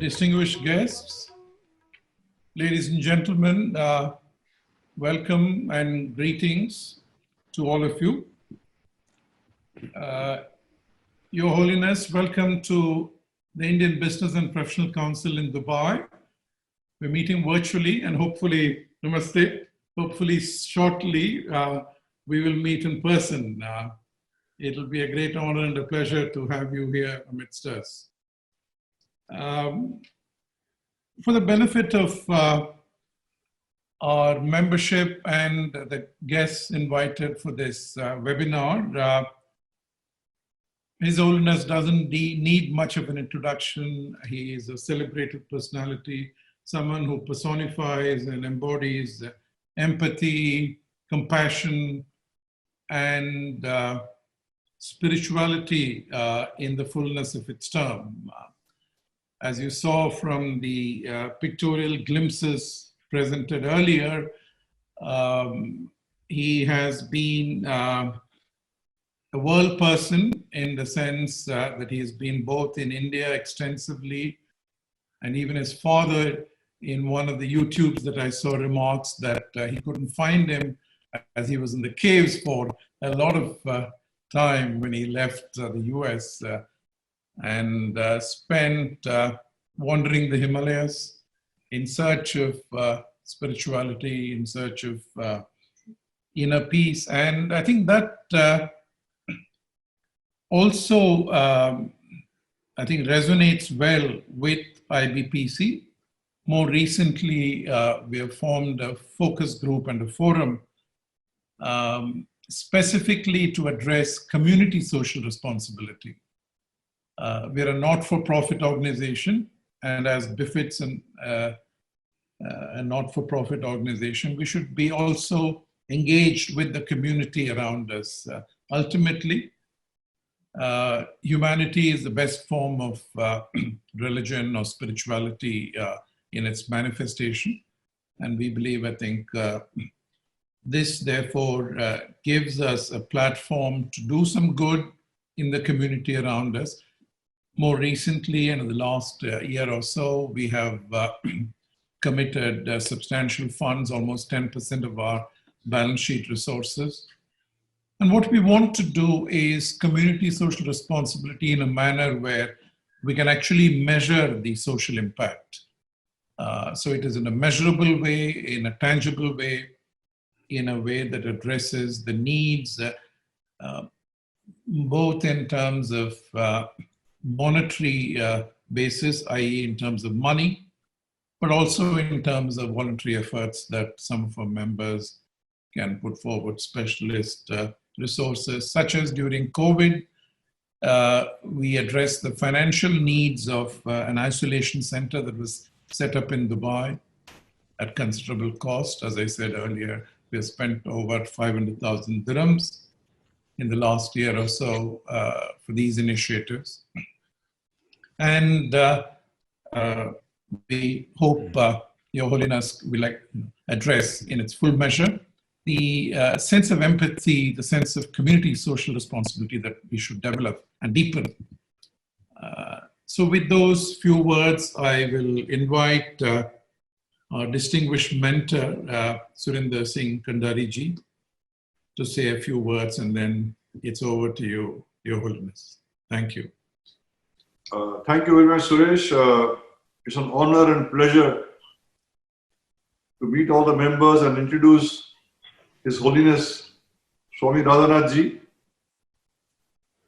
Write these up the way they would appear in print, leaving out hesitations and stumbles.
distinguished guests, ladies and gentlemen, welcome and greetings to all of you. Your Holiness, welcome to the Indian Business and Professional Council in Dubai. We're meeting virtually and hopefully, namaste, hopefully shortly we will meet in person. It'll be a great honor and a pleasure to have you here amidst us. For the benefit of our membership and the guests invited for this webinar, His Holiness doesn't need much of an introduction. He is a celebrated personality, someone who personifies and embodies empathy, compassion, and spirituality in the fullness of its term. As you saw from the pictorial glimpses presented earlier, he has been a world person in the sense that he has been both in India extensively, and even his father, in one of the YouTubes that I saw, remarks that he couldn't find him as he was in the caves for a lot of time when he left the US and spent wandering the Himalayas in search of spirituality, in search of inner peace. And I think that also, I think, resonates well with IBPC. More recently, we have formed a focus group and a forum specifically to address community social responsibility. We're a not-for-profit organization, and as befits a not-for-profit organization, we should be also engaged with the community around us. Ultimately, humanity is the best form of religion or spirituality in its manifestation. And we believe, I think, this therefore gives us a platform to do some good in the community around us. More recently, and in the last year or so, we have committed substantial funds, almost 10% of our balance sheet resources. And what we want to do is community social responsibility in a manner where we can actually measure the social impact. So it is in a measurable way, in a tangible way, in a way that addresses the needs, both in terms of monetary basis, i.e. in terms of money, but also in terms of voluntary efforts that some of our members can put forward, specialist resources, such as during COVID, we addressed the financial needs of an isolation center that was set up in Dubai at considerable cost. As I said earlier, we have spent over 500,000 dirhams in the last year or so for these initiatives. And we hope Your Holiness will address in its full measure the sense of empathy, the sense of community social responsibility that we should develop and deepen. So with those few words, I will invite our distinguished mentor, Surinder Singh Kandari ji, to say a few words, and then it's over to you, Your Holiness. Thank you. Thank you very much, Suresh. It's an honor and pleasure to meet all the members and introduce His Holiness Swami Radhanath ji.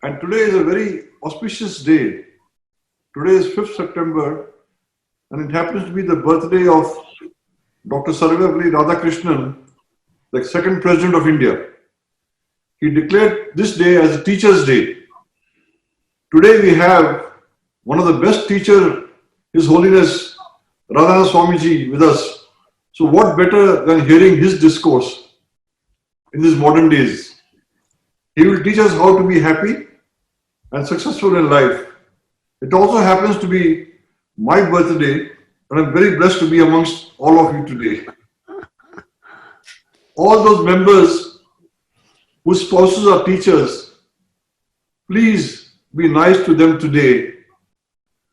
And today is a very auspicious day. Today is 5th September, and it happens to be the birthday of Dr. Sarvepalli Radhakrishnan, the second President of India. He declared this day as a Teacher's Day. Today we have one of the best teachers, His Holiness Radhanath Swami ji, with us. So what better than hearing his discourse in these modern days? He will teach us how to be happy and successful in life. It also happens to be my birthday, and I'm very blessed to be amongst all of you today. All those members whose spouses are teachers, please be nice to them today,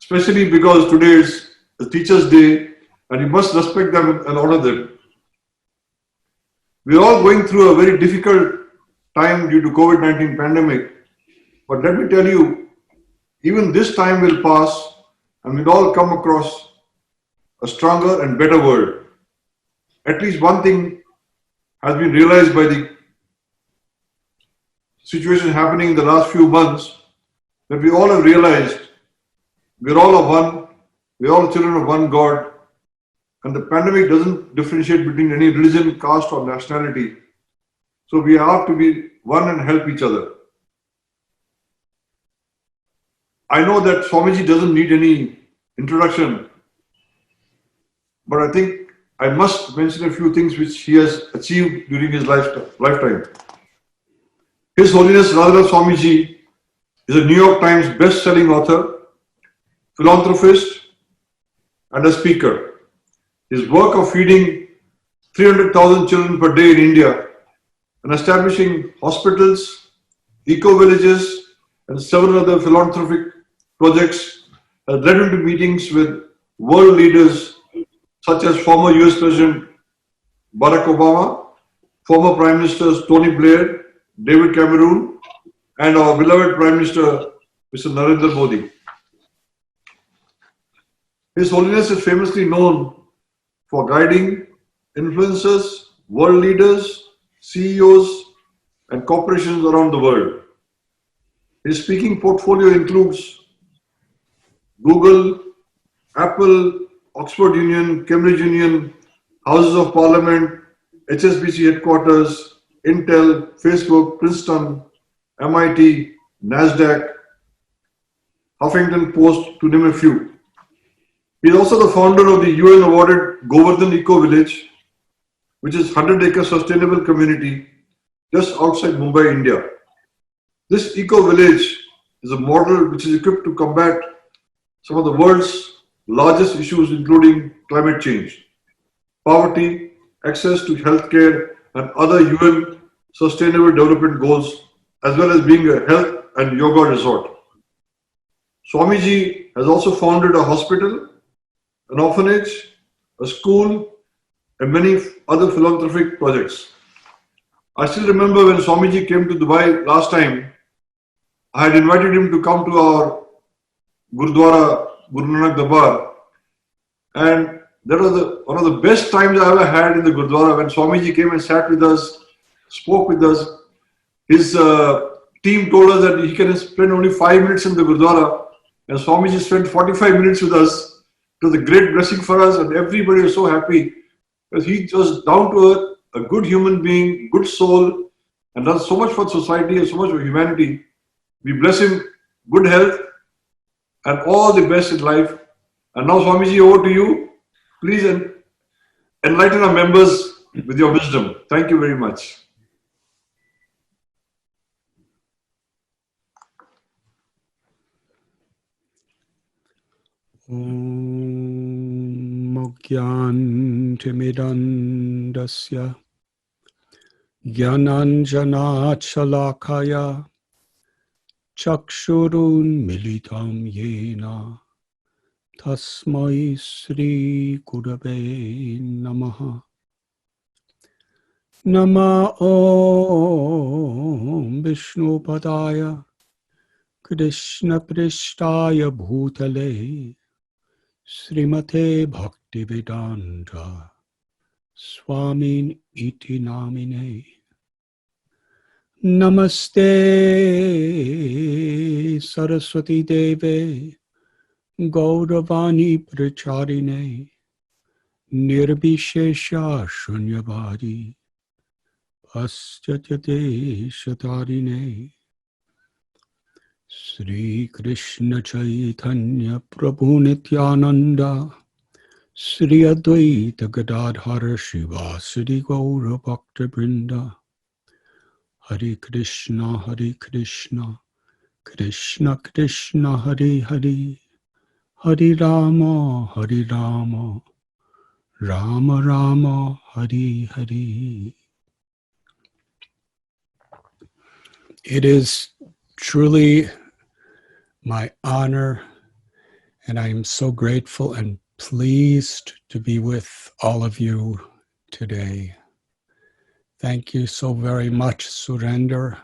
especially because today is the Teachers' Day, and you must respect them and honor them. We are all going through a very difficult time due to COVID-19 pandemic, but let me tell you, even this time will pass and we'll all come across a stronger and better world. At least one thing has been realized by the situation happening in the last few months, that we all have realized we're all of one, we're all children of one God, and the pandemic doesn't differentiate between any religion, caste or nationality. So we have to be one and help each other. I know that Swamiji doesn't need any introduction, but I think I must mention a few things which he has achieved during his lifetime. His Holiness Radhanath Swamiji is a New York Times best-selling author, philanthropist, and a speaker. His work of feeding 300,000 children per day in India and establishing hospitals, eco-villages, and several other philanthropic projects has led him to meetings with world leaders such as former US President Barack Obama, former Prime Ministers Tony Blair, David Cameron, and our beloved Prime Minister Mr. Narendra Modi. His Holiness is famously known for guiding influencers, world leaders, CEOs, and corporations around the world. His speaking portfolio includes Google, Apple, Oxford Union, Cambridge Union, Houses of Parliament, HSBC headquarters, Intel, Facebook, Princeton, MIT, NASDAQ, Huffington Post, to name a few. He is also the founder of the UN awarded Govardhan Eco Village, which is 100-acre sustainable community just outside Mumbai, India. This eco village is a model which is equipped to combat some of the world's largest issues, including climate change, poverty, access to healthcare, and other UN Sustainable Development Goals, as well as being a health and yoga resort. Swamiji has also founded a hospital, an orphanage, a school, and many other philanthropic projects. I still remember when Swamiji came to Dubai last time, I had invited him to come to our Gurudwara, Guru Nanak Darbar, and that was one of the best times I ever had in the Gurudwara when Swamiji came and sat with us, spoke with us. His team told us that he can spend only 5 minutes in the Gurudwara, and Swamiji spent 45 minutes with us. It was a great blessing for us, and everybody was so happy because he was down to earth, a good human being, good soul, and done so much for society and so much for humanity. We bless him, good health, and all the best in life. And now, Swamiji, over to you. Please enlighten our members with your wisdom. Thank you very much. Mogyantimidandasya Gyananjanachalakaya Chakshurun militam yena Tasmai Sri Gurave Namaha. Nama Om Vishnu Padaya Krishna Prishtaya Bhutale Srimate Bhaktivedanta Swamin iti namine. Namaste Saraswati Deve Gauravani Pracharine Nirbhishesha Shunyavadi Paschatya Shatarine Sri Krishna Chaitanya Prabhu Nityananda Sri Advaita Gadadhara Shivasadi Gaura Bhakta Brinda Hare Krishna Krishna Krishna Hare Hare Hare Rama Rama Rama Hare Hare. It is truly my honor, and I am so grateful and pleased to be with all of you today. Thank you so very much, Surender,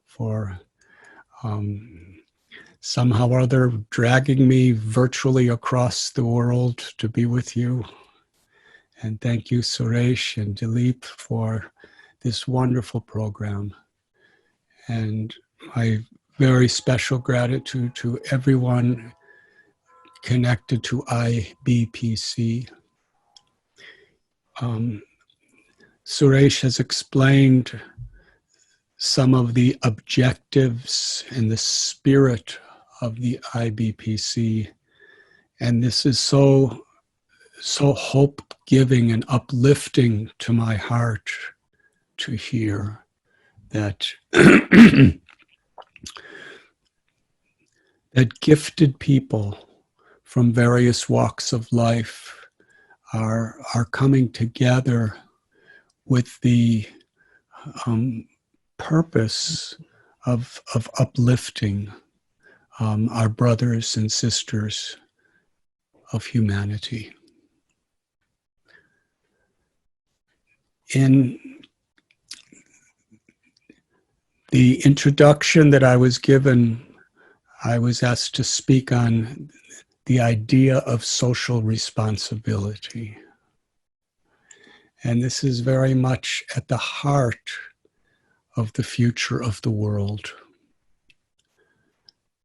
for somehow or other dragging me virtually across the world to be with you. And thank you, Suresh and Dilip, for this wonderful program. And my very special gratitude to everyone connected to IBPC. Suresh has explained some of the objectives and the spirit of the IBPC. And this is so hope-giving and uplifting to my heart to hear that that gifted people from various walks of life are coming together with the purpose of uplifting our brothers and sisters of humanity. In the introduction that I was given, I was asked to speak on the idea of social responsibility. And this is very much at the heart of the future of the world.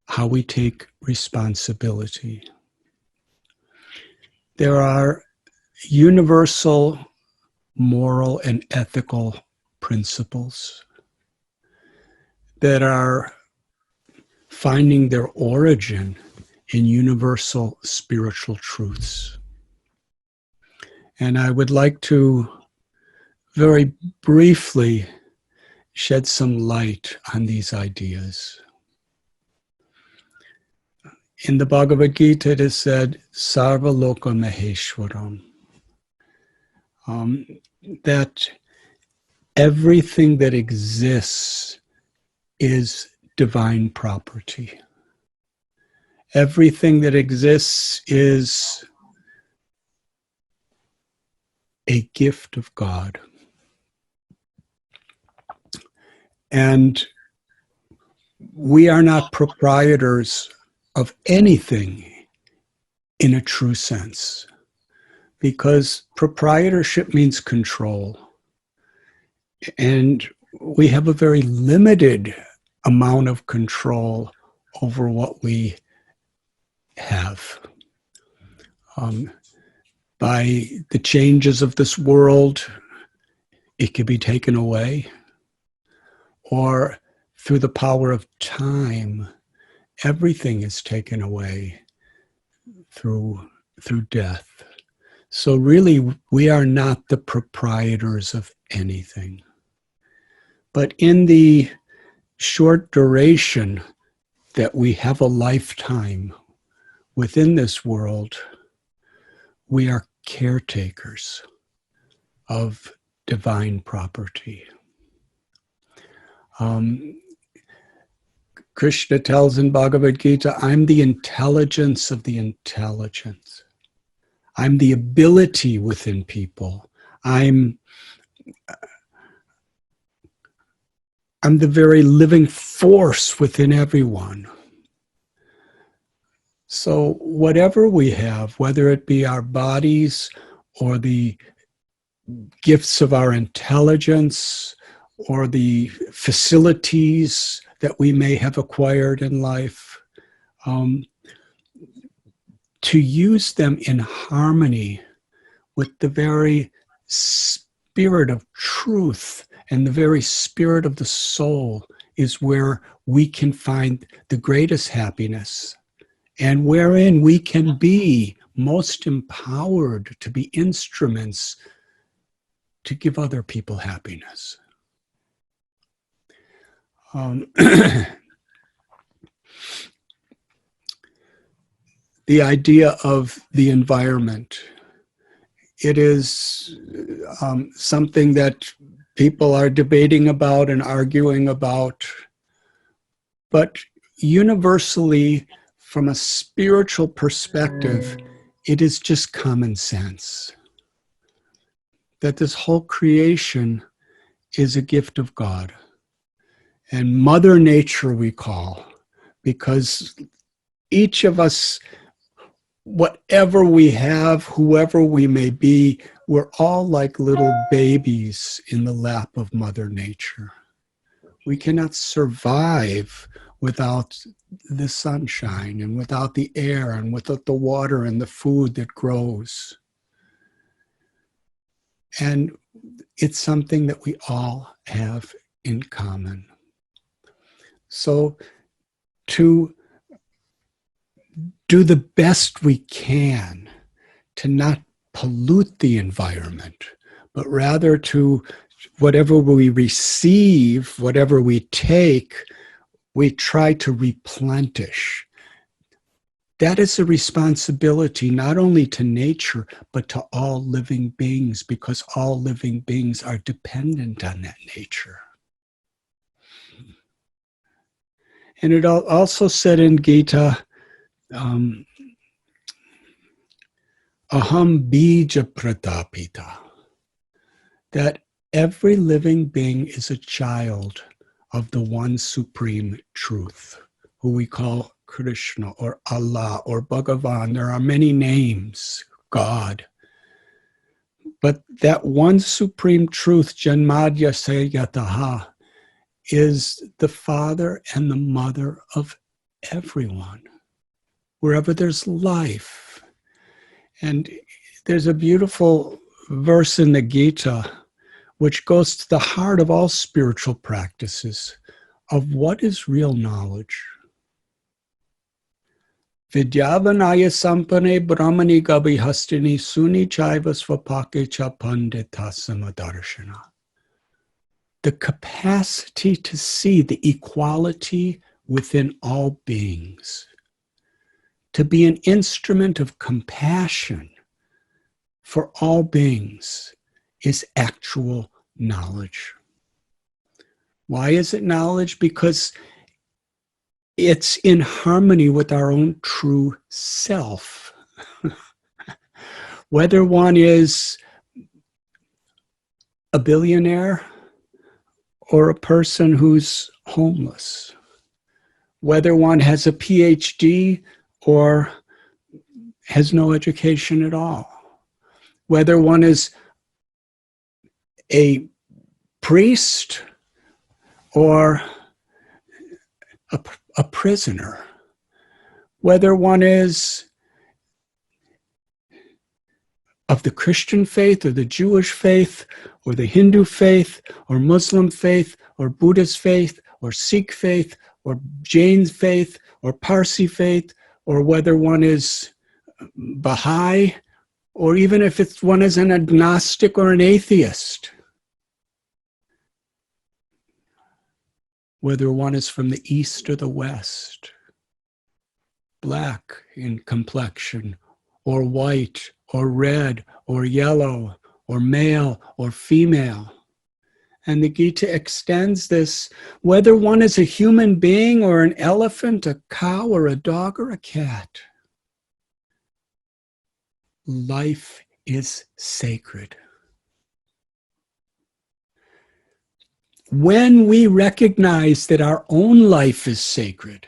How we take responsibility. There are universal moral and ethical principles that are finding their origin in universal spiritual truths. And I would like to very briefly shed some light on these ideas. In the Bhagavad Gita, it is said, Sarva Loka Maheshwaram, that everything that exists is divine property. Everything that exists is a gift of God. And we are not proprietors of anything in a true sense, because proprietorship means control. And we have a very limited amount of control over what we have. By the changes of this world, it can be taken away. Or through the power of time, everything is taken away through death. So really, we are not the proprietors of anything. But in the short duration that we have a lifetime within this world, we are caretakers of divine property. Krishna tells in Bhagavad Gita, I'm the intelligence of the intelligence. I'm the ability within people. I'm the very living force within everyone. So whatever we have, whether it be our bodies or the gifts of our intelligence or the facilities that we may have acquired in life, to use them in harmony with the very spirit of truth and the very spirit of the soul is where we can find the greatest happiness, and wherein we can be most empowered to be instruments to give other people happiness. The idea of the environment, it is something that people are debating about and arguing about, but universally, from a spiritual perspective, it is just common sense that this whole creation is a gift of God. And Mother Nature we call, because each of us, whatever we have, whoever we may be, we're all like little babies in the lap of Mother Nature. We cannot survive without the sunshine and without the air and without the water and the food that grows. And it's something that we all have in common. So to do the best we can to not pollute the environment, but rather to whatever we receive, whatever we take, we try to replenish. That is a responsibility not only to nature, but to all living beings, because all living beings are dependent on that nature. And it also said in Gita, Aham bija pratapita, that every living being is a child of the one supreme truth, who we call Krishna or Allah or Bhagavan. There are many names, God. But that one supreme truth, Janmadya Sayataha, is the father and the mother of everyone, wherever there's life. And there's a beautiful verse in the Gita which goes to the heart of all spiritual practices of what is real knowledge. Vidyavanaya sampane brahmani gabi hastini suni chaiva svapake cha pandita samadarshana. The capacity to see the equality within all beings, to be an instrument of compassion for all beings, is actual knowledge. Why is it knowledge? Because it's in harmony with our own true self. Whether one is a billionaire or a person who's homeless, whether one has a PhD or has no education at all, whether one is a priest or a prisoner, whether one is of the Christian faith or the Jewish faith or the Hindu faith or Muslim faith or Buddhist faith or Sikh faith or Jain faith or Parsi faith, or whether one is Baha'i, or even if one is an agnostic or an atheist, whether one is from the East or the West, black in complexion, or white, or red, or yellow, or male, or female. And the Gita extends this, whether one is a human being or an elephant, a cow, or a dog, or a cat. Life is sacred. When we recognize that our own life is sacred,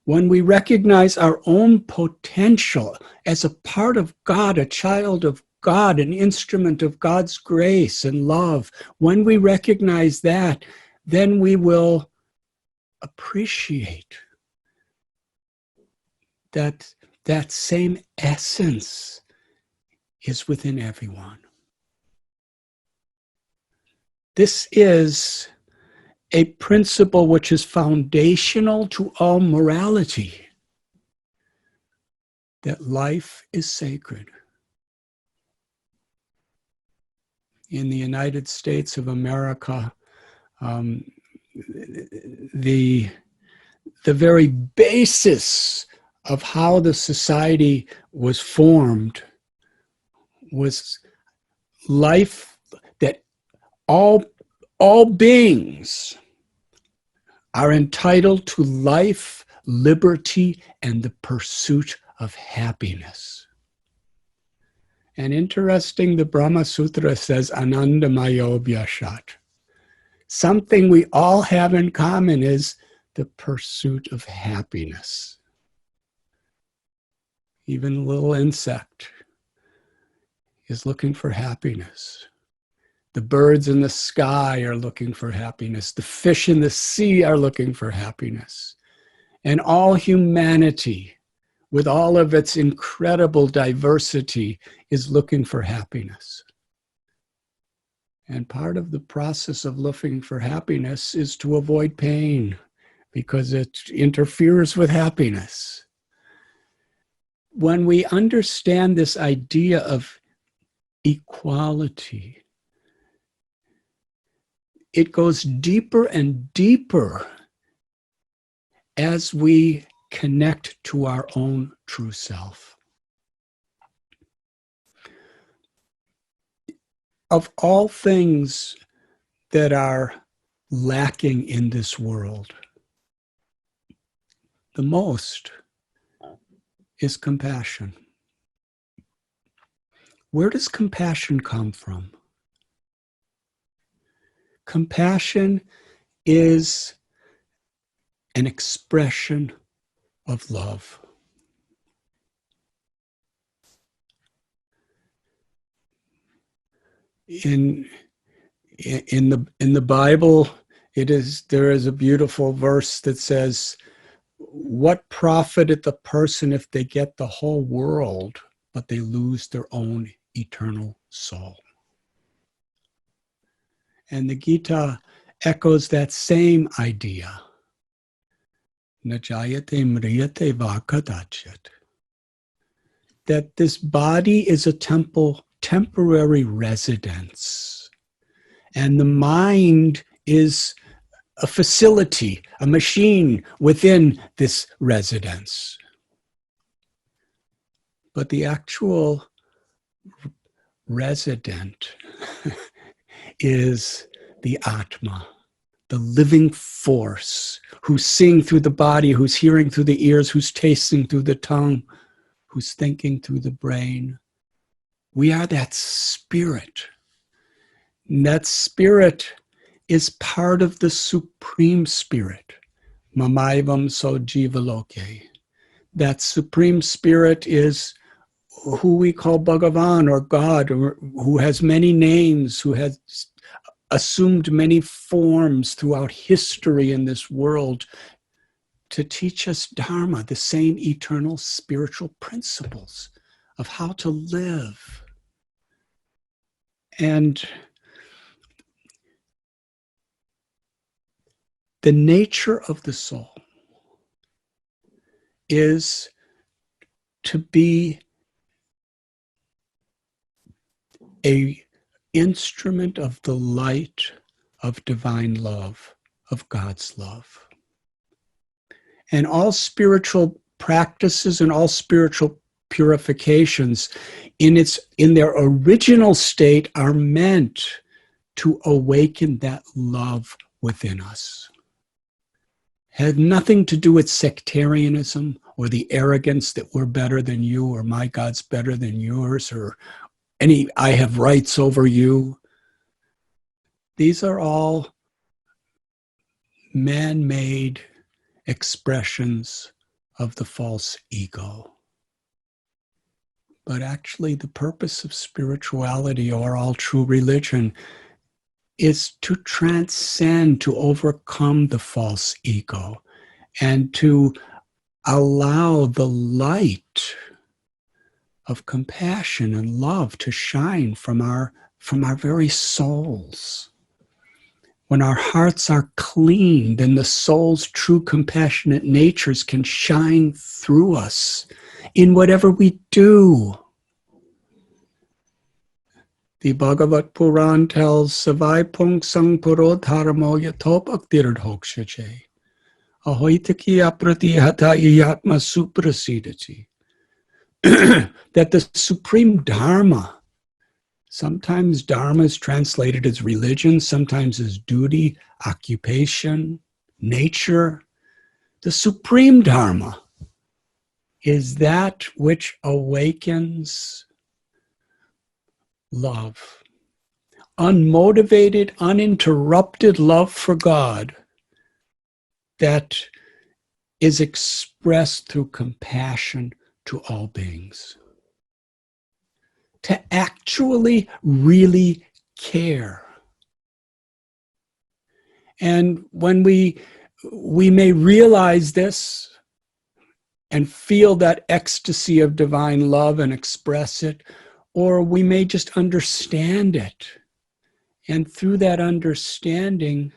when we recognize our own potential as a part of God, a child of God, an instrument of God's grace and love, when we recognize that, then we will appreciate that that same essence is within everyone. This is a principle which is foundational to all morality, that life is sacred. In the United States of America, the very basis of how the society was formed was life, that all beings are entitled to life, liberty, and the pursuit of happiness. And interesting, the Brahma Sutra says, Anandamayo Vyashat. Something we all have in common is the pursuit of happiness. Even a little insect is looking for happiness. The birds in the sky are looking for happiness. The fish in the sea are looking for happiness. And all humanity, with all of its incredible diversity, is looking for happiness. And part of the process of looking for happiness is to avoid pain, because it interferes with happiness. When we understand this idea of equality, it goes deeper and deeper as we connect to our own true self. Of all things that are lacking in this world, the most is compassion. Where does compassion come from? Compassion is an expression of love. In the Bible, there is a beautiful verse that says, "What profiteth the person if they get the whole world, but they lose their own eternal soul?" And the Gita echoes that same idea. Najayate mriyate va kadachyat. That this body is a temporary residence. And the mind is a facility, a machine within this residence. But the actual resident is the Atma, the living force, who's seeing through the body, who's hearing through the ears, who's tasting through the tongue, who's thinking through the brain. We are that spirit. And that spirit is part of the Supreme Spirit. Mamaivam so jivaloke. That Supreme Spirit is who we call Bhagavan or God, or who has many names, who has assumed many forms throughout history in this world to teach us Dharma, the same eternal spiritual principles of how to live. And the nature of the soul is to be an instrument of the light of divine love, of God's love. And all spiritual practices and all spiritual purifications in their original state are meant to awaken that love within us. Had nothing to do with sectarianism or the arrogance that we're better than you, or my God's better than yours, or I have rights over you. These are all man-made expressions of the false ego. But actually, the purpose of spirituality, or all true religion, is to transcend, to overcome the false ego, and to allow the light of compassion and love to shine from our very souls. When our hearts are clean, then the soul's true compassionate natures can shine through us in whatever we do. The Bhagavad Puran tells, Savai pung sang puro dharmo yatop aktir hokshache. Ahoitaki aprati hata yatma suprasidati. That the supreme Dharma, sometimes Dharma is translated as religion, sometimes as duty, occupation, nature. The supreme Dharma is that which awakens love. Unmotivated, uninterrupted love for God that is expressed through compassion to all beings. To actually really care. And when we may realize this and feel that ecstasy of divine love and express it, or we may just understand it. And through that understanding,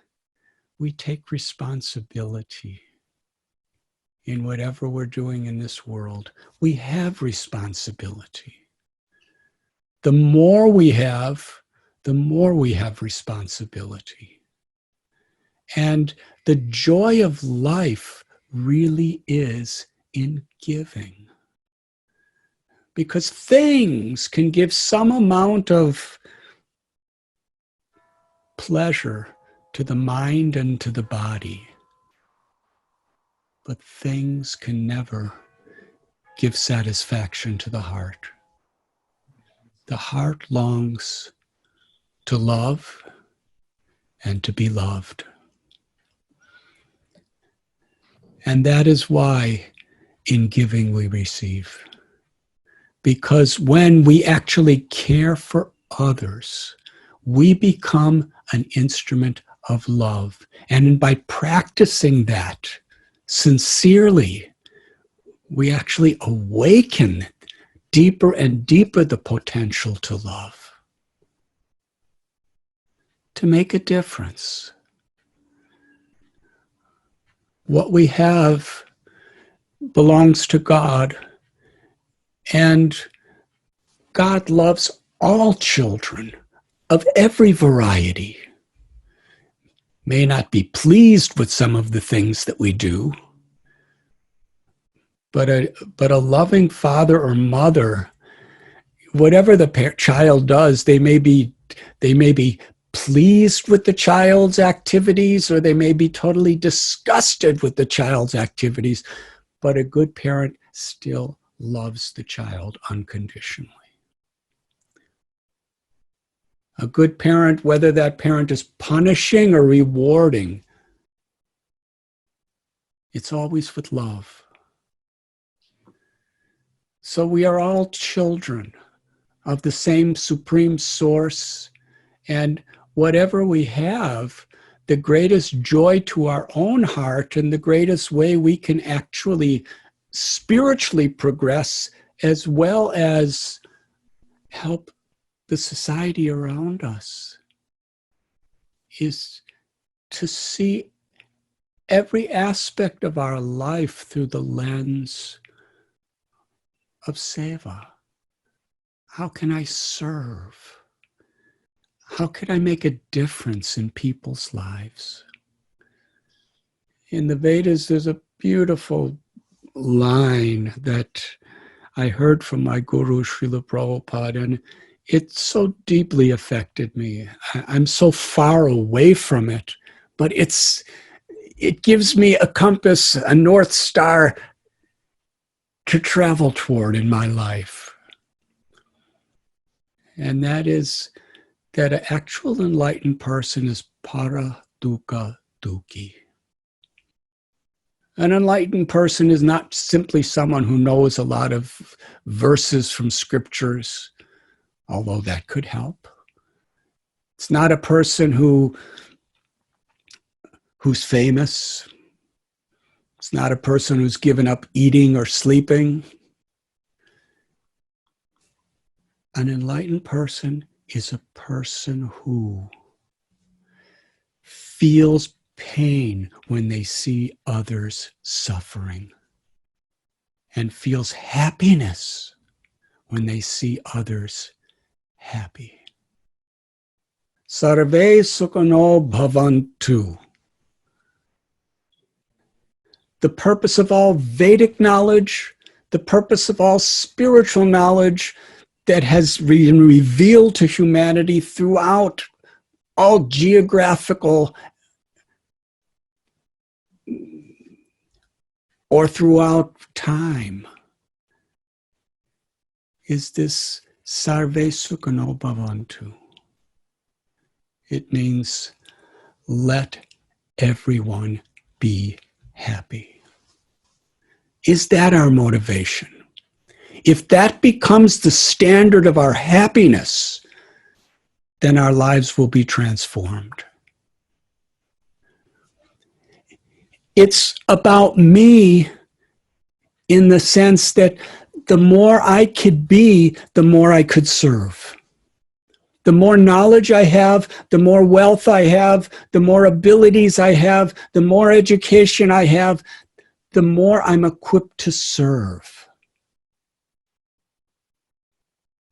we take responsibility in whatever we're doing in this world. We have responsibility. The more we have responsibility. And the joy of life really is in giving. Because things can give some amount of pleasure to the mind and to the body. But things can never give satisfaction to the heart. The heart longs to love and to be loved. And that is why in giving we receive. Because when we actually care for others, we become an instrument of love. And by practicing that sincerely, we actually awaken deeper and deeper the potential to love, to make a difference. What we have belongs to God, and God loves all children of every variety. May not be pleased with some of the things that we do, but a loving father or mother, whatever the child does, they may be pleased with the child's activities, or they may be totally disgusted with the child's activities, but a good parent still loves the child unconditionally. A good parent, whether that parent is punishing or rewarding, it's always with love. So we are all children of the same supreme source, and whatever we have, the greatest joy to our own heart and the greatest way we can actually spiritually progress as well as help the society around us is to see every aspect of our life through the lens of seva. How can I serve? How can I make a difference in people's lives? In the Vedas, there's a beautiful line that I heard from my guru, Srila Prabhupada, and it so deeply affected me. I'm so far away from it, but it gives me a compass, a North Star to travel toward in my life. And that is that an actual enlightened person is para dukkha dukhi. An enlightened person is not simply someone who knows a lot of verses from scriptures, although that could help. It's not a person who's famous. It's not a person who's given up eating or sleeping. An enlightened person is a person who feels pain when they see others suffering and feels happiness when they see others happy. Sarve sukhano bhavantu. The purpose of all Vedic knowledge, the purpose of all spiritual knowledge that has been revealed to humanity throughout all geographical or throughout time, is this Sarve Sukhino Bhavantu. It means let everyone be happy. Is that our motivation? If that becomes the standard of our happiness, then our lives will be transformed. It's about me in the sense that the more I could be, the more I could serve. The more knowledge I have, the more wealth I have, the more abilities I have, the more education I have, the more I'm equipped to serve.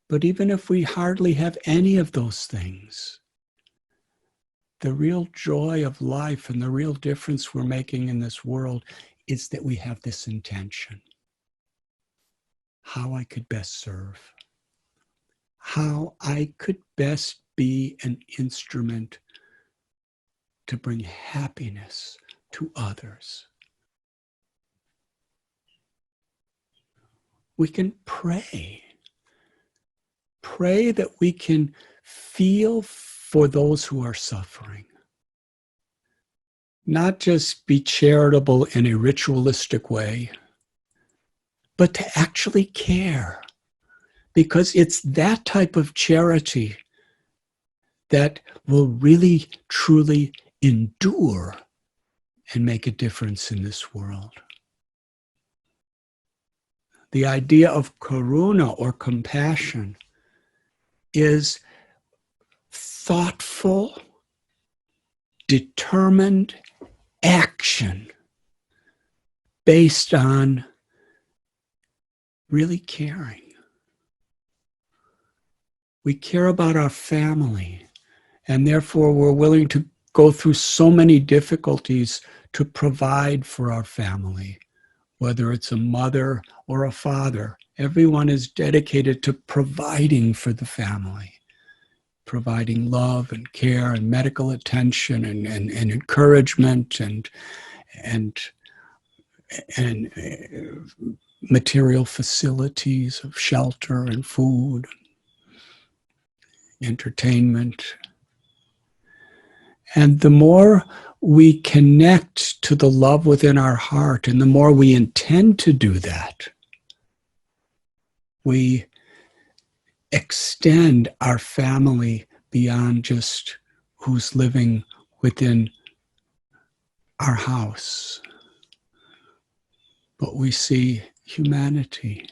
But even if we hardly have any of those things, the real joy of life and the real difference we're making in this world is that we have this intention. How I could best serve. How I could best be an instrument to bring happiness to others. We can pray. Pray that we can feel for those who are suffering. Not just be charitable in a ritualistic way, but to actually care. Because it's that type of charity that will really, truly endure and make a difference in this world. The idea of karuna or compassion is thoughtful, determined action based on really caring. We care about our family, and therefore we're willing to go through so many difficulties to provide for our family, whether it's a mother or a father. Everyone is dedicated to providing for the family, providing love and care and medical attention and encouragement and material facilities of shelter and food, entertainment. And the more we connect to the love within our heart, and the more we intend to do that, we extend our family beyond just who's living within our house. But we see humanity,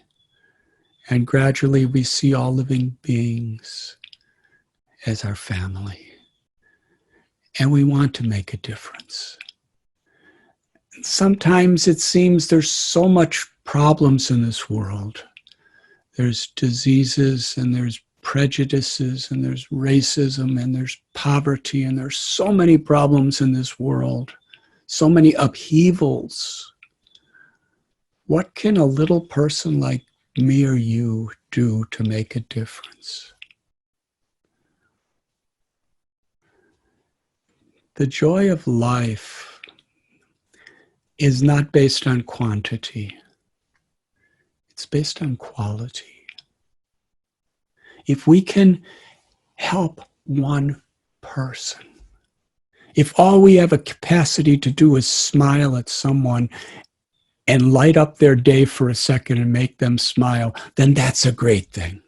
and gradually we see all living beings as our family. And we want to make a difference. Sometimes it seems there's so much problems in this world. There's diseases, and there's prejudices, and there's racism, and there's poverty, and there's so many problems in this world, so many upheavals. What can a little person like me or you do to make a difference? The joy of life is not based on quantity. It's based on quality. If we can help one person, if all we have a capacity to do is smile at someone and light up their day for a second and make them smile, then that's a great thing.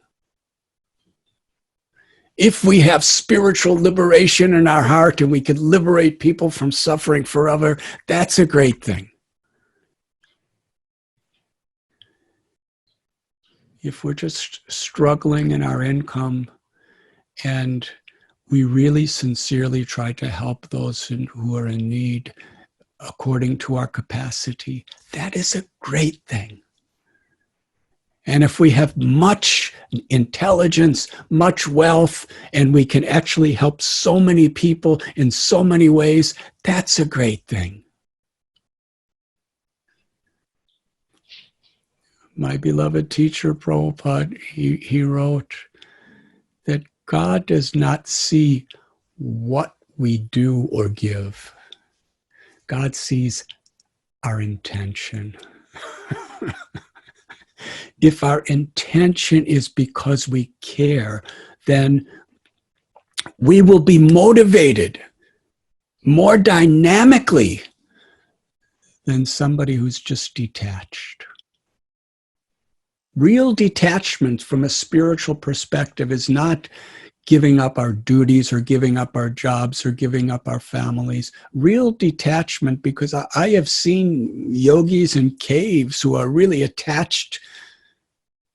If we have spiritual liberation in our heart and we can liberate people from suffering forever, that's a great thing. If we're just struggling in our income and we really sincerely try to help those who are in need according to our capacity, that is a great thing. And if we have much intelligence, much wealth, and we can actually help so many people in so many ways, that's a great thing. My beloved teacher, Prabhupada, he wrote that God does not see what we do or give. God sees our intention. if our intention is because we care, then we will be motivated more dynamically than somebody who's just detached. Real detachment from a spiritual perspective is not giving up our duties or giving up our jobs or giving up our families. Real detachment, because I have seen yogis in caves who are really attached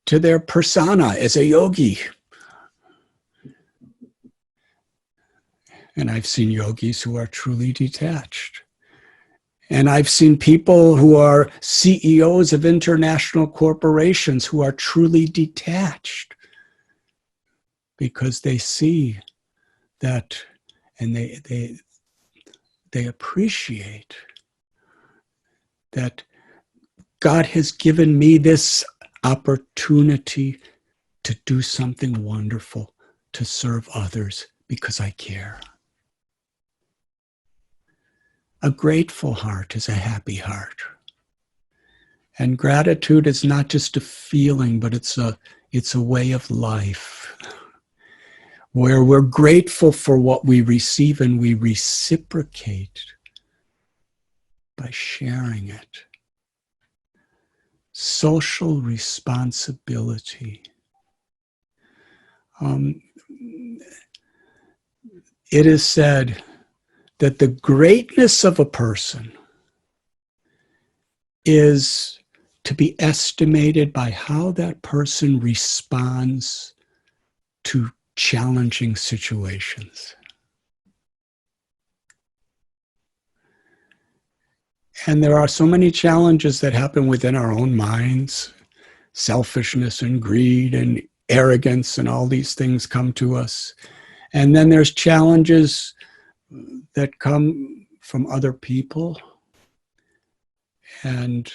to their persona as a yogi. And I've seen yogis who are truly detached. And I've seen people who are CEOs of international corporations who are truly detached because they see that and they appreciate that God has given me this opportunity to do something wonderful, to serve others because I care. A grateful heart is a happy heart. And gratitude is not just a feeling, but it's a way of life where we're grateful for what we receive and we reciprocate by sharing it. Social responsibility. It is said that the greatness of a person is to be estimated by how that person responds to challenging situations. And there are so many challenges that happen within our own minds. Selfishness and greed and arrogance and all these things come to us. And then there's challenges that come from other people and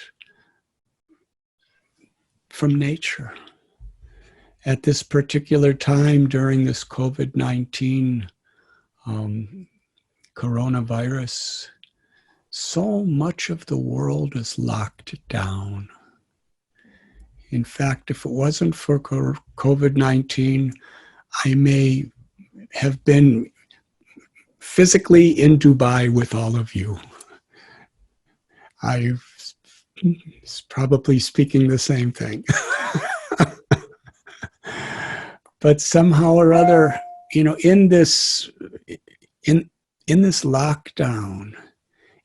from nature. At this particular time during this COVID-19 coronavirus, so much of the world is locked down. In fact, if it wasn't for COVID-19, I may have been physically in Dubai with all of you. I was probably speaking the same thing. But somehow or other, in this lockdown,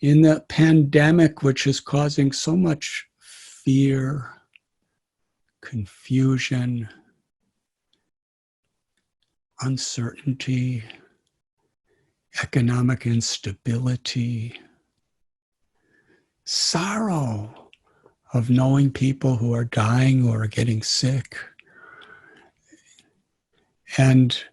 in the pandemic, which is causing so much fear, confusion, uncertainty, economic instability, sorrow of knowing people who are dying or are getting sick, and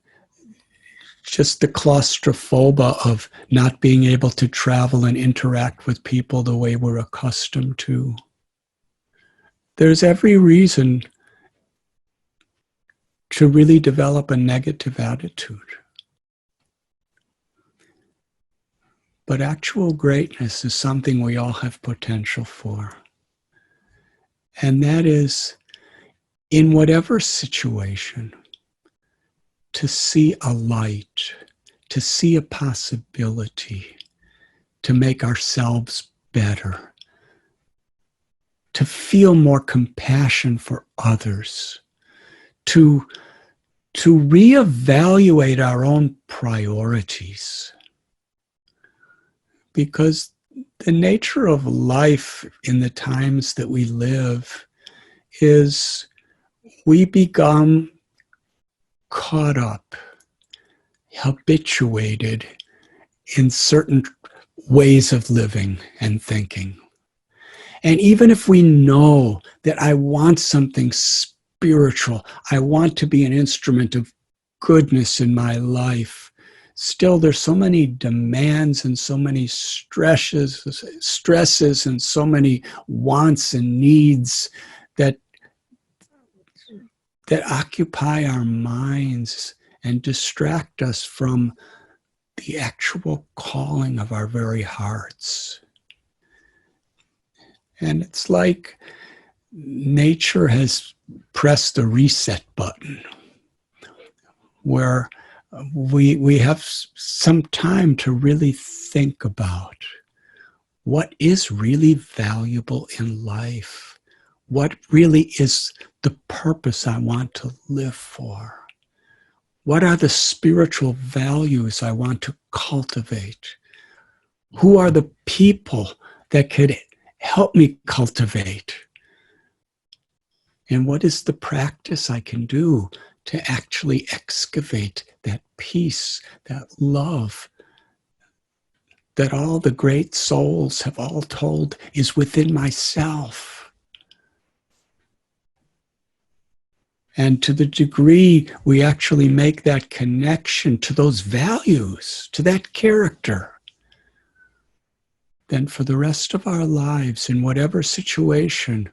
just the claustrophobia of not being able to travel and interact with people the way we're accustomed to. There's every reason to really develop a negative attitude. But actual greatness is something we all have potential for. And that is, in whatever situation, to see a light, to see a possibility, to make ourselves better, to feel more compassion for others, to reevaluate our own priorities. Because the nature of life in the times that we live is we become caught up, habituated in certain ways of living and thinking. And even if we know that I want something spiritual, I want to be an instrument of goodness in my life, still there's so many demands and so many stresses and so many wants and needs that occupy our minds and distract us from the actual calling of our very hearts. And it's like nature has press the reset button, where we have some time to really think about what is really valuable in life, what really is the purpose I want to live for, what are the spiritual values I want to cultivate, who are the people that could help me cultivate, and what is the practice I can do to actually excavate that peace, that love, that all the great souls have all told is within myself. And to the degree we actually make that connection to those values, to that character, then for the rest of our lives, in whatever situation,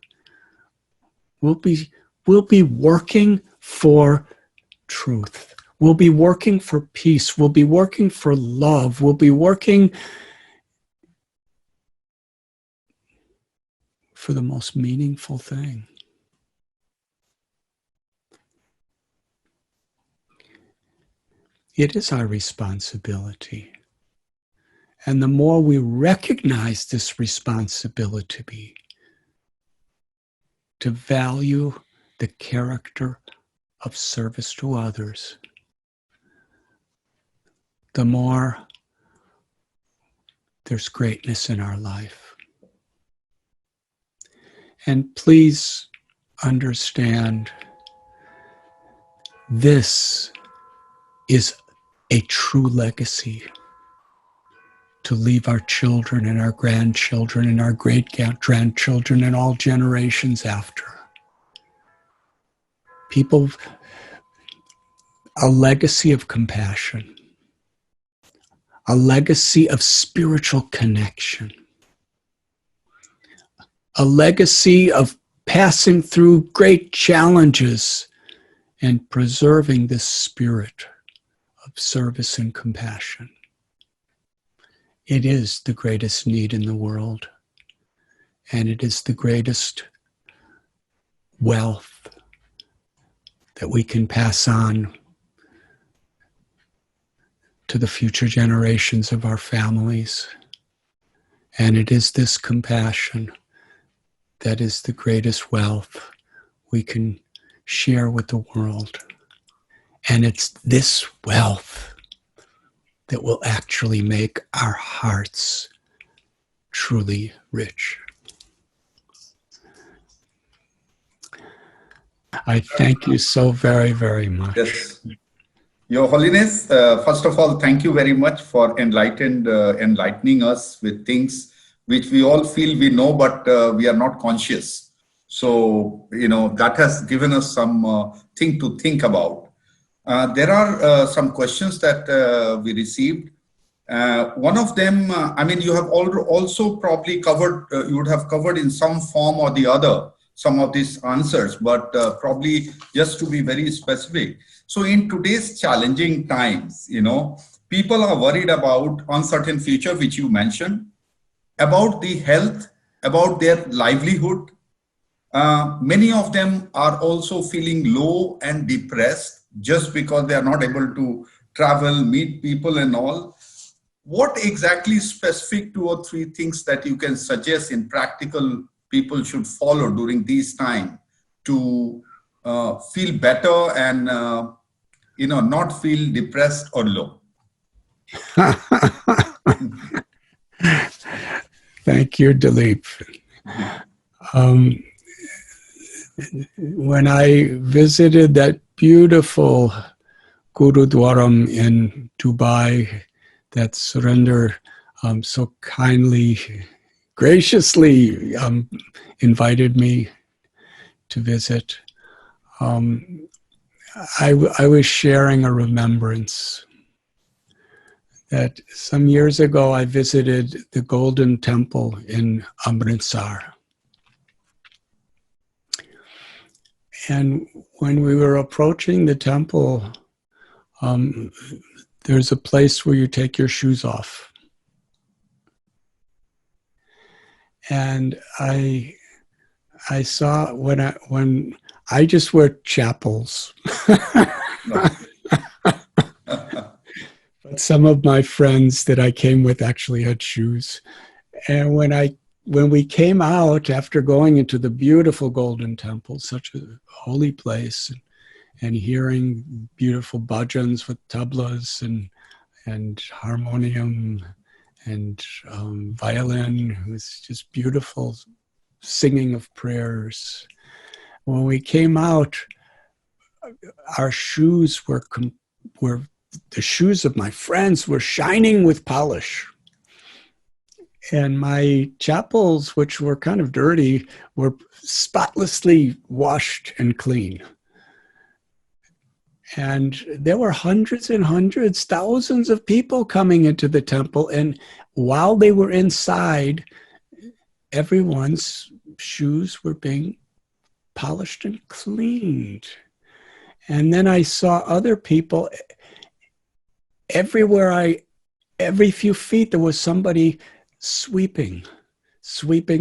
we'll be working for truth. We'll be working for peace. We'll be working for love. We'll be working for the most meaningful thing. It is our responsibility. And the more we recognize this responsibility to value the character of service to others, the more there's greatness in our life. And please understand, this is a true legacy to leave our children and our grandchildren and our great-grandchildren and all generations after. People, a legacy of compassion, a legacy of spiritual connection, a legacy of passing through great challenges and preserving this spirit of service and compassion. It is the greatest need in the world, and it is the greatest wealth that we can pass on to the future generations of our families. And it is this compassion that is the greatest wealth we can share with the world. And it's this wealth that will actually make our hearts truly rich. I thank you so very, very much. Yes. Your Holiness, first of all, thank you very much for enlightening us with things which we all feel we know, but we are not conscious. So, that has given us some thing to think about. There are some questions that we received. One of them, you have also probably covered, you would have covered in some form or the other some of these answers, but probably just to be very specific. So in today's challenging times, people are worried about uncertain future, which you mentioned, about the health, about their livelihood. Many of them are also feeling low and depressed just because they are not able to travel, meet people and all. What exactly specific 2 or 3 things that you can suggest in practical people should follow during these times to feel better and not feel depressed or low? Thank you, Dilip. When I visited that beautiful Gurudwaram in Dubai that Surinder so kindly, graciously invited me to visit, I was sharing a remembrance that some years ago I visited the Golden Temple in Amritsar. And when we were approaching the temple, there's a place where you take your shoes off. And I saw when I just wear chapels. No. But some of my friends that I came with actually had shoes. And when we came out after going into the beautiful Golden Temple, such a holy place, and hearing beautiful bhajans with tablas and harmonium and violin, it was just beautiful singing of prayers. When we came out, our shoes were the shoes of my friends were shining with polish. And my chapels, which were kind of dirty, were spotlessly washed and clean. And there were hundreds and hundreds, thousands of people coming into the temple. And while they were inside, everyone's shoes were being polished and cleaned. And then I saw other people everywhere. Every few feet, there was somebody sweeping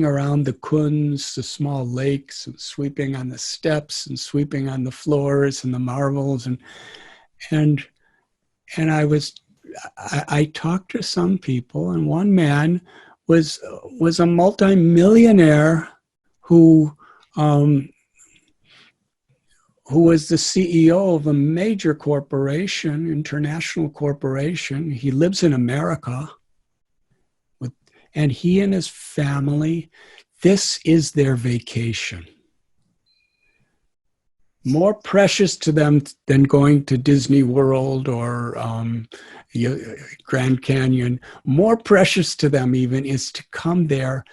around the kunds, the small lakes, and sweeping on the steps and sweeping on the floors and the marbles. And I talked to some people, and one man was a multimillionaire who was the CEO of a major corporation, international corporation. He lives in America. And he and his family, this is their vacation. More precious to them than going to Disney World or Grand Canyon. More precious to them even is to come there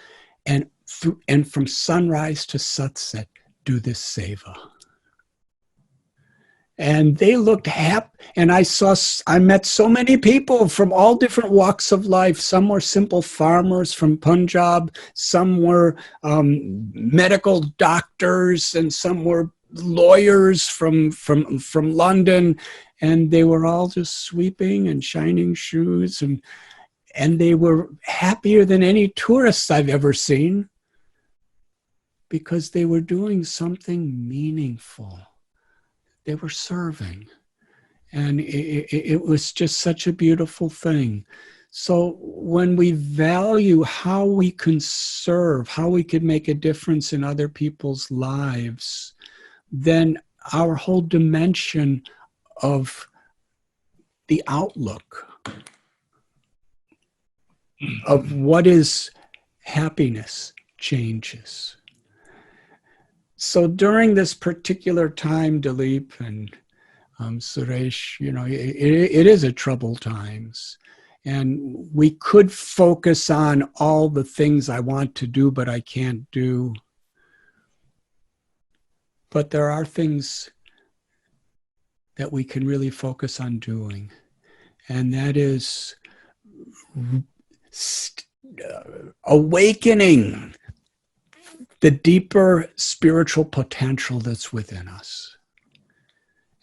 and from sunrise to sunset, do this seva. And they looked happy. And I met so many people from all different walks of life. Some were simple farmers from Punjab. Some were medical doctors, and some were lawyers from London. And they were all just sweeping and shining shoes. And they were happier than any tourists I've ever seen, because they were doing something meaningful. They were serving. And it was just such a beautiful thing. So when we value how we can serve, how we can make a difference in other people's lives, then our whole dimension of the outlook of what is happiness changes. So during this particular time, Dilip and Suresh, it is a troubled times. And we could focus on all the things I want to do, but I can't do. But there are things that we can really focus on doing. And that is awakening the deeper spiritual potential that's within us.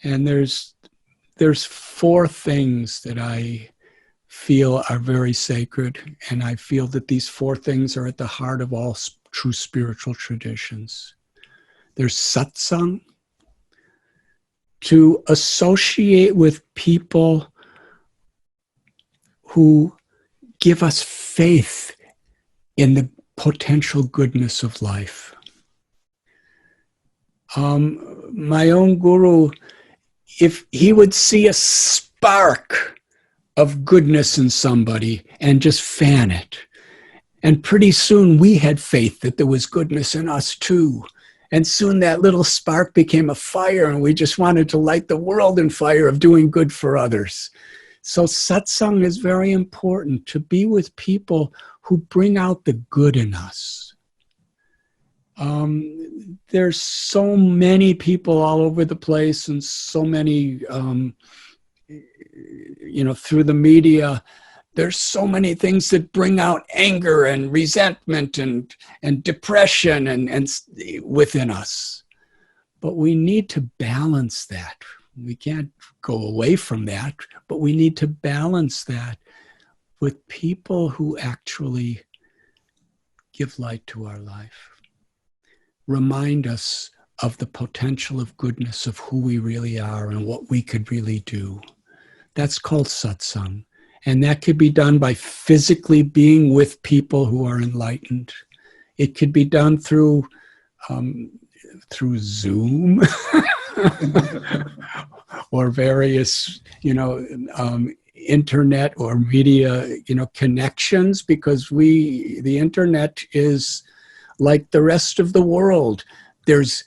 And there's 4 things that I feel are very sacred, and I feel that these 4 things are at the heart of all true spiritual traditions. There's satsang, to associate with people who give us faith in the potential goodness of life. My own guru, if he would see a spark of goodness in somebody and just fan it, and pretty soon we had faith that there was goodness in us too. And soon that little spark became a fire, and we just wanted to light the world in fire of doing good for others. So satsang is very important, to be with people who bring out the good in us. There's so many people all over the place, and so many, through the media, there's so many things that bring out anger and resentment and depression and within us. But we need to balance that. We can't go away from that, but we need to balance that with people who actually give light to our life. Remind us of the potential of goodness of who we really are and what we could really do. That's called satsang. And that could be done by physically being with people who are enlightened. It could be done through Zoom or various, internet or media, connections, because the internet is like the rest of the world. There's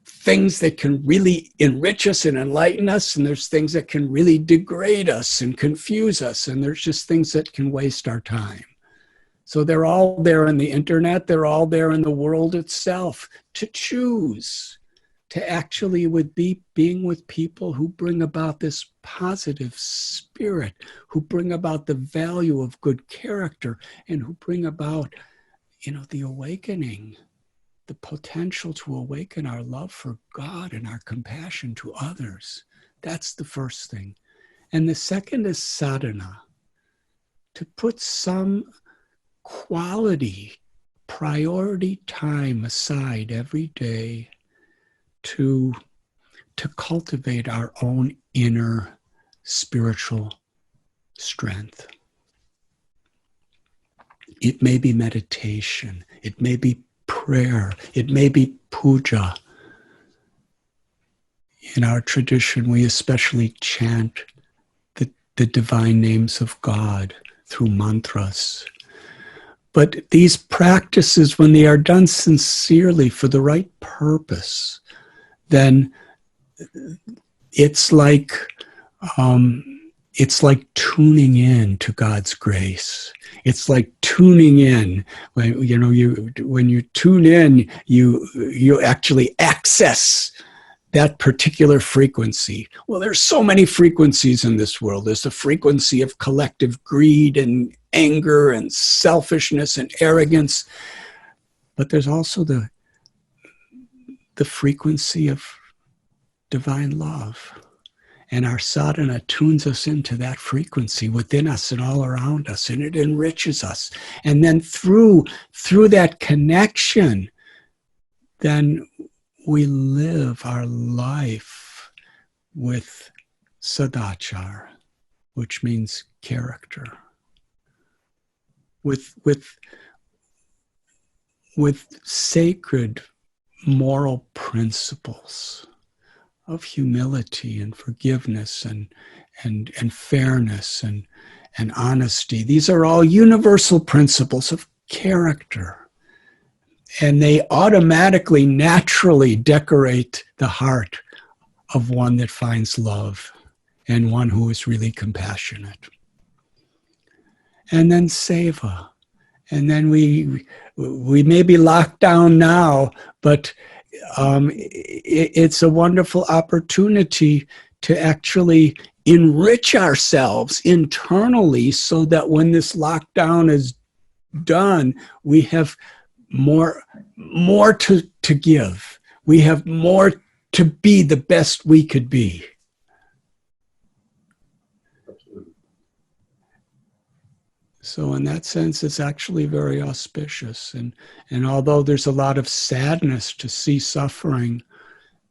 things that can really enrich us and enlighten us, and there's things that can really degrade us and confuse us, and there's just things that can waste our time. So they're all there on the internet, they're all there in the world itself, to choose to actually being with people who bring about this positive spirit, who bring about the value of good character, and who bring about, the awakening, the potential to awaken our love for God and our compassion to others. That's the first thing. And the second is sadhana, to put some quality, priority time aside every day to cultivate our own inner spiritual strength. It may be meditation, it may be prayer, it may be puja. In our tradition, we especially chant the divine names of God through mantras. But these practices, when they are done sincerely for the right purpose, then it's like tuning in to God's grace. It's like tuning in. When you tune in, you actually access that particular frequency. Well, there's so many frequencies in this world. There's the frequency of collective greed and anger and selfishness and arrogance. But there's also the frequency of divine love. And our sadhana tunes us into that frequency within us and all around us, and it enriches us. And then through that connection, then we live our life with sadachar, which means character, with sacred moral principles of humility and forgiveness and fairness and honesty. These are all universal principles of character. And they automatically, naturally decorate the heart of one that finds love and one who is really compassionate. And then seva. And then we may be locked down now, but it's a wonderful opportunity to actually enrich ourselves internally so that when this lockdown is done, we have more to give. We have more to be the best we could be. So in that sense, it's actually very auspicious. And although there's a lot of sadness to see suffering,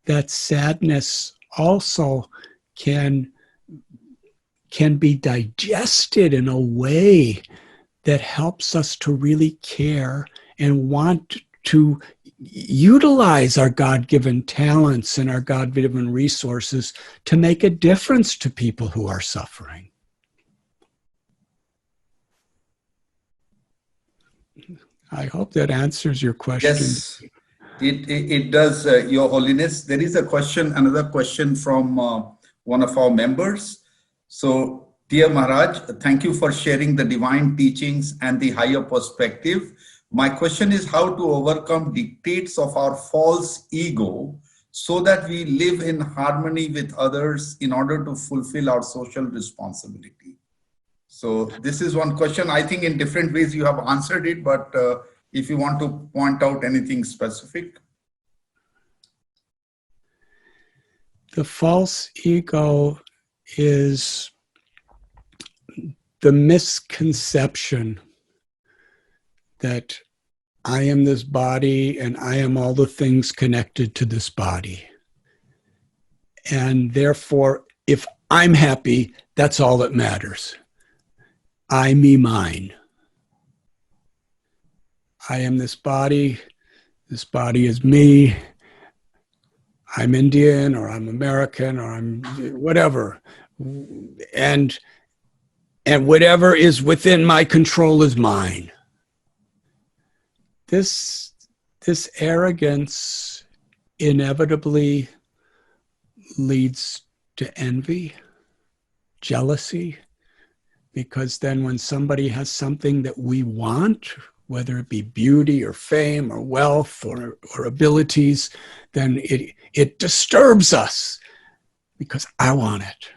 that sadness also can be digested in a way that helps us to really care and want to utilize our God-given talents and our God-given resources to make a difference to people who are suffering. I hope that answers your question. Yes, it does, Your Holiness. There is another question from one of our members. So, dear Maharaj, thank you for sharing the divine teachings and the higher perspective. My question is how to overcome dictates of our false ego so that we live in harmony with others in order to fulfill our social responsibility. So this is one question. I think in different ways you have answered it, but if you want to point out anything specific. The false ego is the misconception that I am this body and I am all the things connected to this body. And therefore, if I'm happy, that's all that matters. I, me, mine. I am this body is me. I'm Indian, or I'm American, or I'm whatever. And whatever is within my control is mine. This arrogance inevitably leads to envy, jealousy, because then when somebody has something that we want, whether it be beauty or fame or wealth or abilities, then it disturbs us because I want it.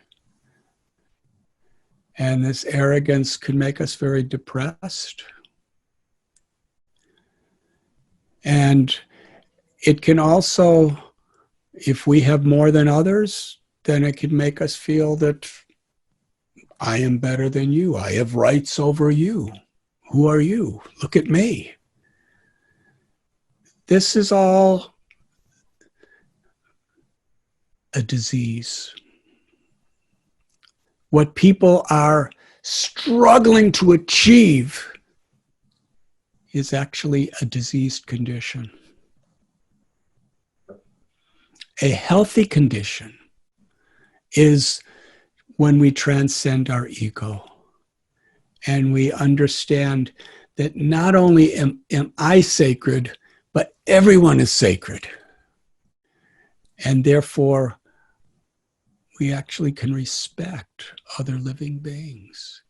And this arrogance can make us very depressed. And it can also, if we have more than others, then it can make us feel that I am better than you. I have rights over you. Who are you? Look at me. This is all a disease. What people are struggling to achieve is actually a diseased condition. A healthy condition is when we transcend our ego and we understand that not only am I sacred, but everyone is sacred. And therefore, we actually can respect other living beings.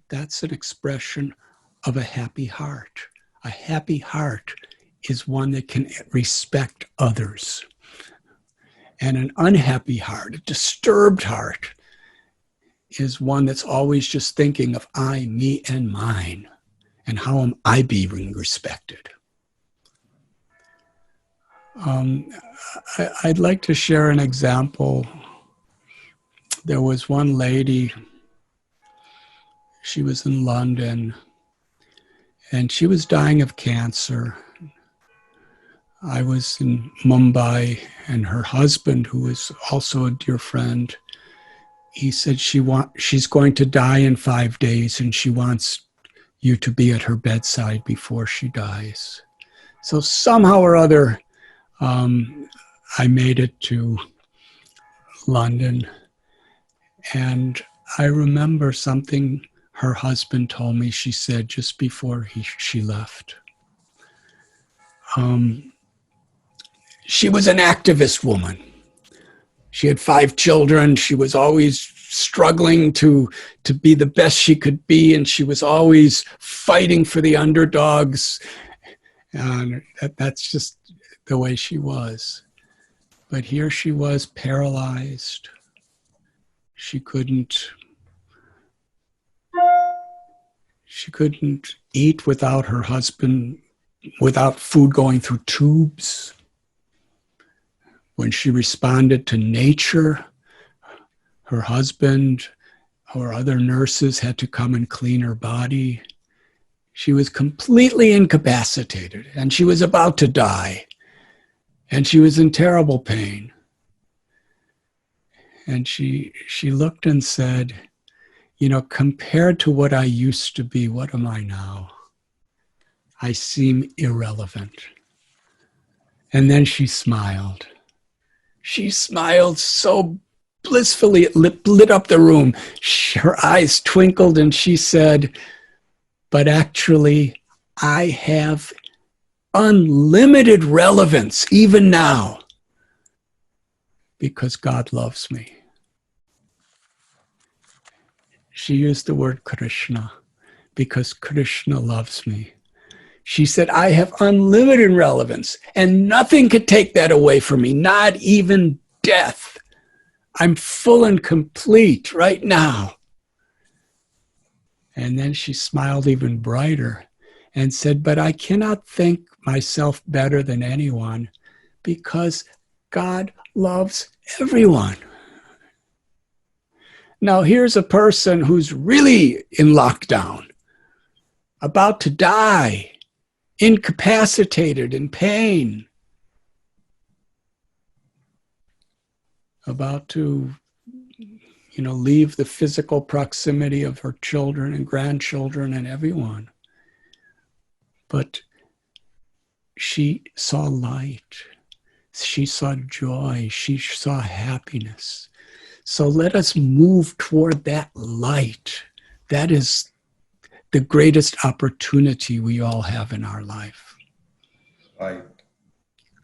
That's an expression of a happy heart. A happy heart is one that can respect others. And an unhappy heart, a disturbed heart, is one that's always just thinking of I, me, and mine. And how am I being respected? I'd like to share an example. There was one lady, she was in London, and she was dying of cancer. I was in Mumbai, and her husband, who is also a dear friend, he said she's going to die in 5 days, and she wants you to be at her bedside before she dies. So somehow or other, I made it to London, and I remember something her husband told me. She said just before she left. She was an activist woman. She had 5 children. She was always struggling to be the best she could be, and she was always fighting for the underdogs. And that's just the way she was. But here she was, paralyzed. She couldn't eat without her husband, without food going through tubes. When she responded to nature, her husband or other nurses had to come and clean her body. She was completely incapacitated, and she was about to die, and she was in terrible pain. And she looked and said, you know, compared to what I used to be, what am I now? I seem irrelevant. And then she smiled. She smiled so blissfully, it lit up the room. Her eyes twinkled, and she said, but actually, I have unlimited relevance even now because God loves me. She used the word Krishna, because Krishna loves me. She said, I have unlimited relevance, and nothing could take that away from me, not even death. I'm full and complete right now. And then she smiled even brighter and said, but I cannot think myself better than anyone because God loves everyone. Now here's a person who's really in lockdown, about to die, incapacitated, in pain, about to, leave the physical proximity of her children and grandchildren and everyone. But she saw light. She saw joy. She saw happiness. So let us move toward that light. That is the greatest opportunity we all have in our life. Right.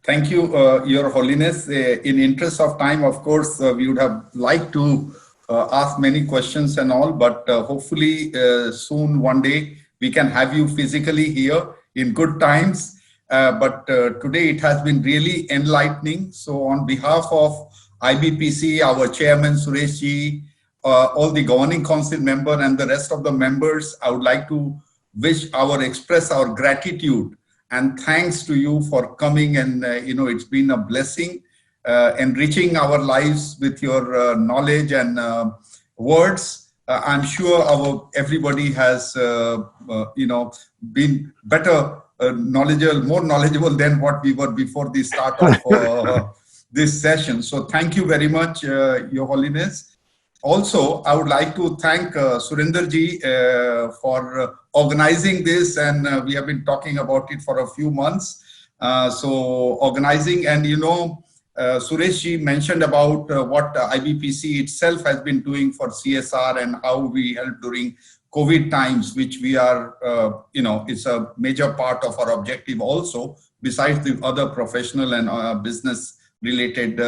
Thank you, Your Holiness. In interest of time, of course, we would have liked to ask many questions and all, but hopefully soon, one day, we can have you physically here in good times. But today it has been really enlightening. So on behalf of IBPC, our chairman, Suresh ji, all the governing council member and the rest of the members, I would like to express our gratitude and thanks to you for coming. And, it's been a blessing, enriching our lives with your knowledge and words. I'm sure everybody has, been better more knowledgeable than what we were before the start of this session. So thank you very much, Your Holiness. Also, I would like to thank Surinder ji for organizing this, and we have been talking about it for a few months. So organizing, and Suresh ji mentioned about what IBPC itself has been doing for CSR and how we helped during COVID times, which we are, it's a major part of our objective also, besides the other professional and business related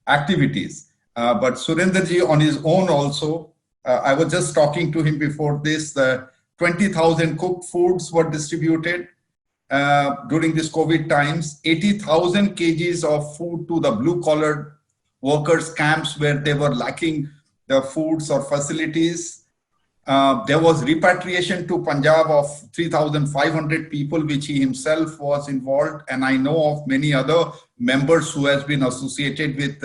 activities. But Surinder ji on his own also, I was just talking to him before this, 20,000 cooked foods were distributed during this COVID times, 80,000 kgs of food to the blue-collar workers camps where they were lacking the foods or facilities. There was repatriation to Punjab of 3,500 people, which he himself was involved. And I know of many other members who has been associated with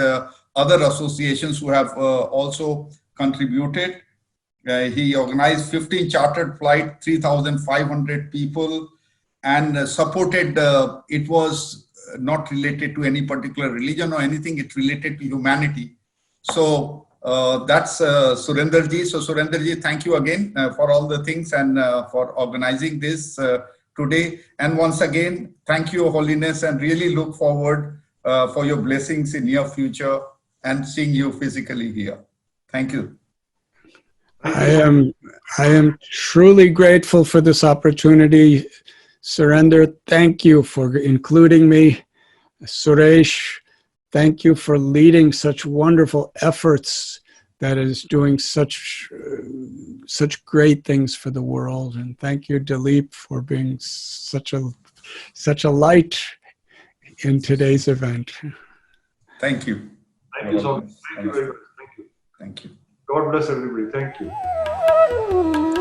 other associations who have also contributed. He organized 15 chartered flight, 3,500 people, and supported, it was not related to any particular religion or anything, it related to humanity. So that's Surinder ji. So Surinder ji, thank you again for all the things and for organizing this today. And once again, thank you, Holiness, and really look forward for your blessings in near future and seeing you physically here. Thank you. I am truly grateful for this opportunity. Surinder, thank you for including me. Suresh, thank you for leading such wonderful efforts that is doing such great things for the world. And thank you, Dilip, for being such a light in today's event. Thank you. Thank you so much. Thank you very much. Thank you. Thank you. God bless everybody. Thank you.